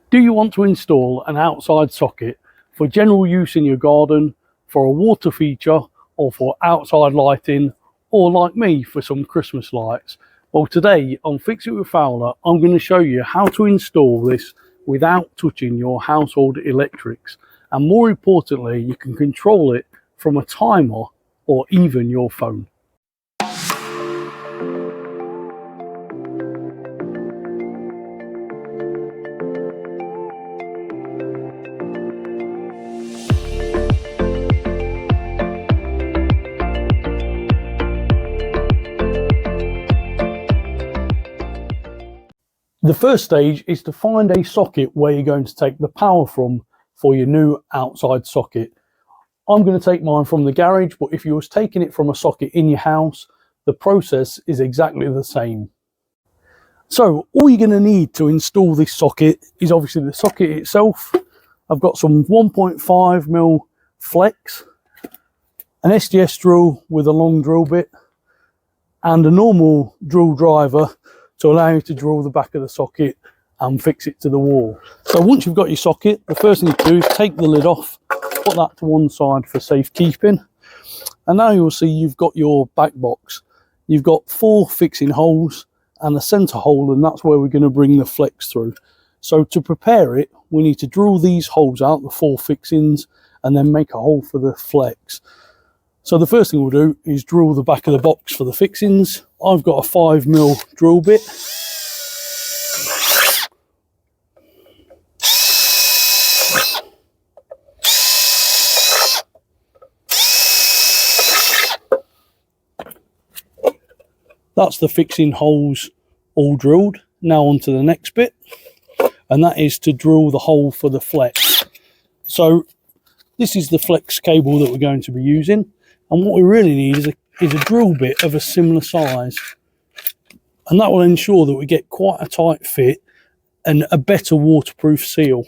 Do you want to install an outside socket for general use in your garden, for a water feature, or for outside lighting, or like me for some Christmas lights? Well, today on Fix It with Fowler, I'm going to show you how to install this without touching your household electrics. And more importantly, you can control it from a timer or even your phone. The first stage is to find a socket where you're going to take the power from for your new outside socket. I'm going to take mine from the garage, but if you was taking it from a socket in your house, the process is exactly the same. So all you're going to need to install this socket is obviously the socket itself. I've got some 1.5mm flex, an SDS drill with a long drill bit, and a normal drill driver to allow you to drill the back of the socket and fix it to the wall. So once you've got your socket, the first thing to do is take the lid off, put that to one side for safekeeping. And now you'll see you've got your back box. You've got 4 fixing holes and a center hole, and that's where we're going to bring the flex through. So to prepare it, we need to drill these holes out, the 4 fixings, and then make a hole for the flex. So the first thing we'll do is drill the back of the box for the fixings. I've got a 5mm drill bit. That's the fixing holes all drilled. Now on to the next bit, and that is to drill the hole for the flex. So this is the flex cable that we're going to be using. And what we really need is a drill bit of a similar size. And that will ensure that we get quite a tight fit and a better waterproof seal.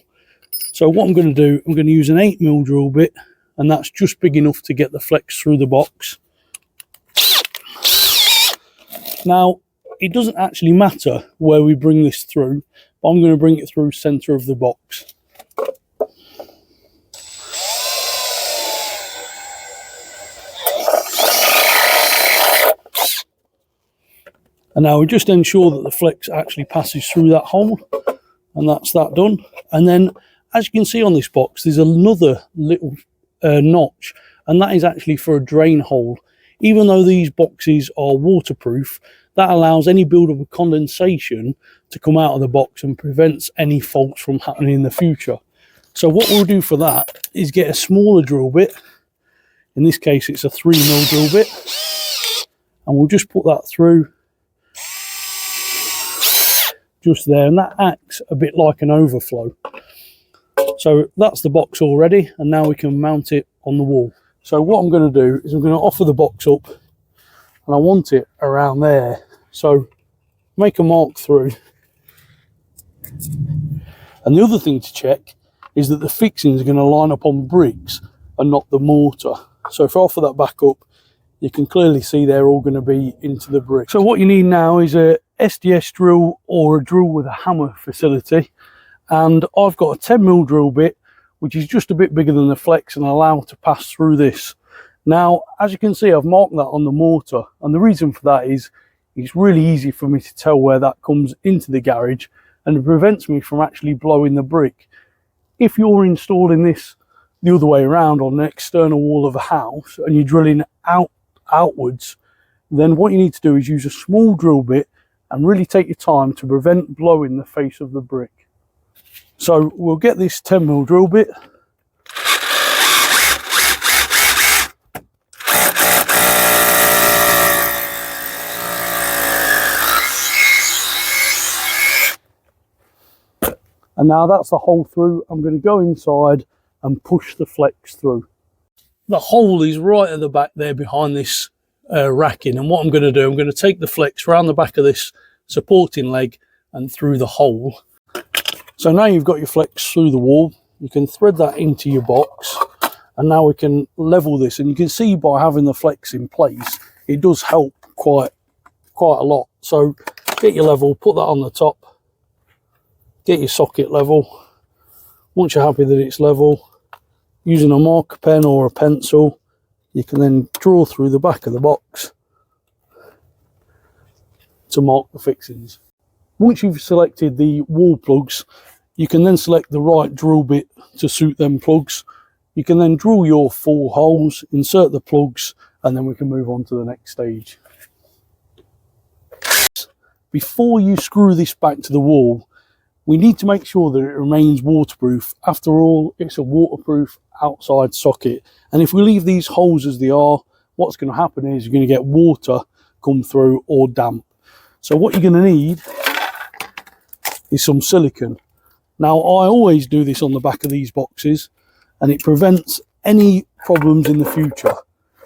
So what I'm going to do, I'm going to use an 8mm drill bit, and that's just big enough to get the flex through the box. Now, it doesn't actually matter where we bring this through, but I'm going to bring it through center of the box. And now we just ensure that the flex actually passes through that hole, and that's that done. And then, as you can see on this box, there's another little notch, and that is actually for a drain hole. Even though these boxes are waterproof, that allows any buildup of condensation to come out of the box and prevents any faults from happening in the future. So what we'll do for that is get a smaller drill bit. In this case, it's a 3mm drill bit, and we'll just put that through just there, and that acts a bit like an overflow. So that's the box already, and now we can mount it on the wall. So what I'm going to do is I'm going to offer the box up, and I want it around there. So make a mark through. And the other thing to check is that the fixings are going to line up on bricks and not the mortar. So if I offer that back up, you can clearly see they're all going to be into the brick. So what you need now is a SDS drill or a drill with a hammer facility. And I've got a 10mm drill bit, which is just a bit bigger than the flex and allow to pass through this. Now, as you can see, I've marked that on the mortar. And the reason for that is it's really easy for me to tell where that comes into the garage, and it prevents me from actually blowing the brick. If you're installing this the other way around on an external wall of a house and you're drilling outwards, then what you need to do is use a small drill bit and really take your time to prevent blowing the face of the brick. So we'll get this 10mm drill bit, and now that's the hole through. I'm going to go inside and push the flex through. The hole is right at the back there behind this racking, and what I'm going to do, I'm going to take the flex around the back of this supporting leg and through the hole. So now you've got your flex through the wall, you can thread that into your box, and now we can level this, and you can see by having the flex in place, it does help quite a lot. So get your level, put that on the top, get your socket level, Once you're happy that it's level, using a marker pen or a pencil, you can then draw through the back of the box to mark the fixings. Once you've selected the wall plugs, you can then select the right drill bit to suit them plugs. You can then drill your 4 holes, insert the plugs, and then we can move on to the next stage. Before you screw this back to the wall, we need to make sure that it remains waterproof. After all, it's a waterproof outside socket, and if we leave these holes as they are, what's going to happen is you're going to get water come through or damp. So what you're going to need is some silicone. Now, I always do this on the back of these boxes, and it prevents any problems in the future.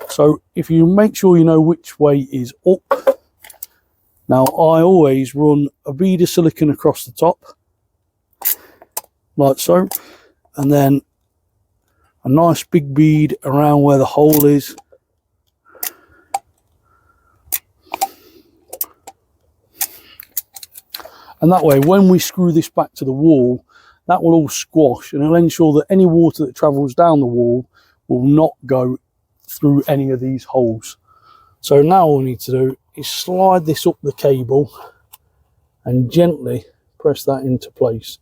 So if you make sure you know which way is up. Now, I always run a bead of silicone across the top, like so, and then a nice big bead around where the hole is. And that way, when we screw this back to the wall, that will all squash, and it'll ensure that any water that travels down the wall will not go through any of these holes. So now all we need to do is slide this up the cable and gently press that into place.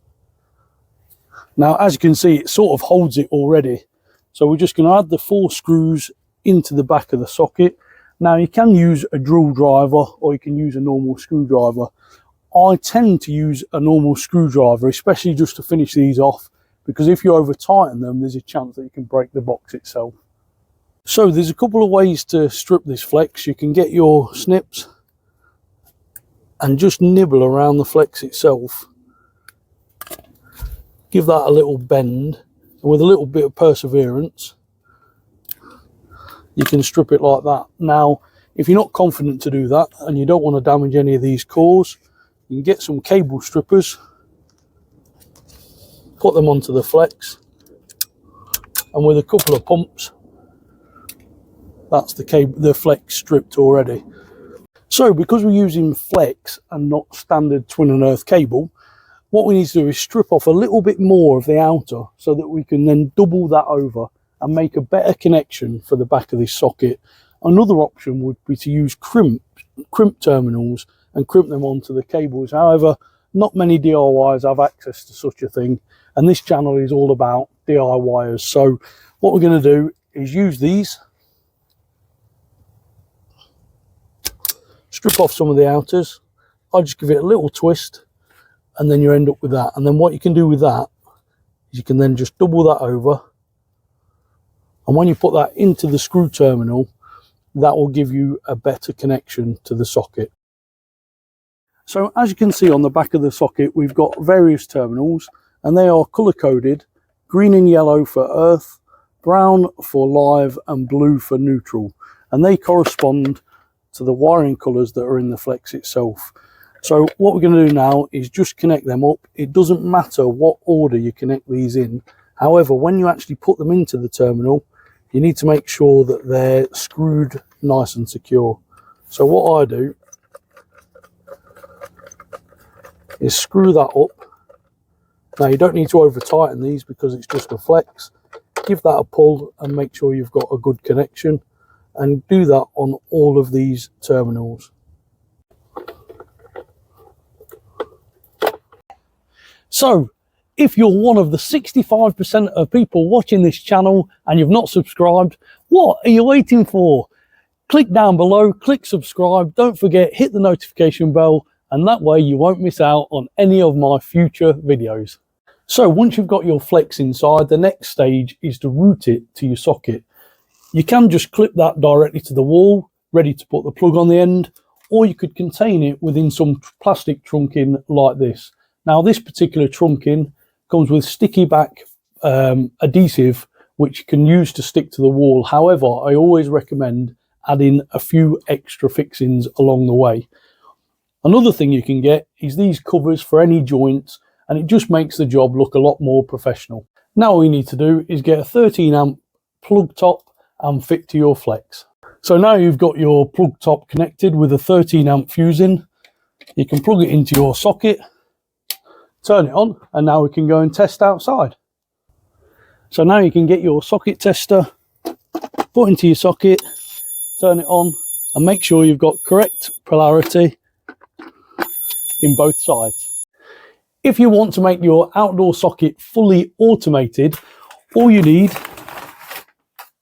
Now, as you can see, it sort of holds it already. So we're just going to add the 4 screws into the back of the socket. Now, you can use a drill driver or you can use a normal screwdriver. I tend to use a normal screwdriver, especially just to finish these off, because if you over tighten them, there's a chance that you can break the box itself. So there's a couple of ways to strip this flex. You can get your snips and just nibble around the flex itself. Give that a little bend, and with a little bit of perseverance, you can strip it like that. Now, if you're not confident to do that and you don't want to damage any of these cores, you can get some cable strippers, put them onto the flex, and with a couple of pumps, that's the flex stripped already. So because we're using flex and not standard twin and earth cable, what we need to do is strip off a little bit more of the outer so that we can then double that over and make a better connection for the back of this socket. Another option would be to use crimp terminals and crimp them onto the cables. However, not many DIYers have access to such a thing, and this channel is all about DIYers. So what we're going to do is use these, strip off some of the outers. I'll just give it a little twist, and then you end up with that. And then what you can do with that is you can then just double that over, and when you put that into the screw terminal, that will give you a better connection to the socket. So as you can see on the back of the socket, we've got various terminals, and they are color coded: green and yellow for earth, brown for live, and blue for neutral. And they correspond to the wiring colors that are in the flex itself. So what we're going to do now is just connect them up. It doesn't matter what order you connect these in. However, when you actually put them into the terminal, you need to make sure that they're screwed nice and secure. So what I do is screw that up. Now, you don't need to over tighten these because it's just a flex. Give that a pull and make sure you've got a good connection, and do that on all of these terminals. So if you're one of the 65% of people watching this channel and you've not subscribed, what are you waiting for? Click down below, click subscribe. Don't forget, hit the notification bell, and that way you won't miss out on any of my future videos. So once you've got your flex inside, the next stage is to route it to your socket. You can just clip that directly to the wall, ready to put the plug on the end, or you could contain it within some plastic trunking like this. Now, this particular trunking comes with sticky back adhesive, which you can use to stick to the wall. However, I always recommend adding a few extra fixings along the way. Another thing you can get is these covers for any joints, and it just makes the job look a lot more professional. Now all you need to do is get a 13 amp plug top and fit to your flex. So now you've got your plug top connected with a 13 amp fuse in, you can plug it into your socket, turn it on, and now we can go and test outside. So now you can get your socket tester, put into your socket, turn it on, and make sure you've got correct polarity in both sides. If you want to make your outdoor socket fully automated, all you need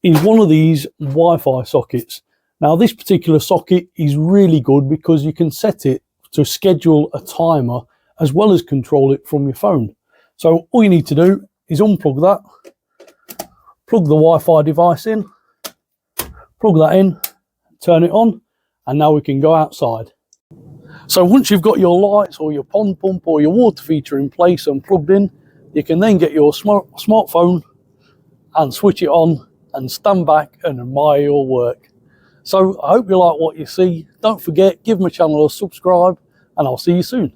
is one of these Wi-Fi sockets. Now this particular socket is really good because you can set it to schedule a timer as well as control it from your phone. So all you need to do is unplug that, plug the Wi-Fi device in, plug that in, turn it on, and now we can go outside. So once you've got your lights or your pond pump or your water feature in place and plugged in, you can then get your smartphone and switch it on and stand back and admire your work. So I hope you like what you see. Don't forget, give my channel a subscribe, and I'll see you soon.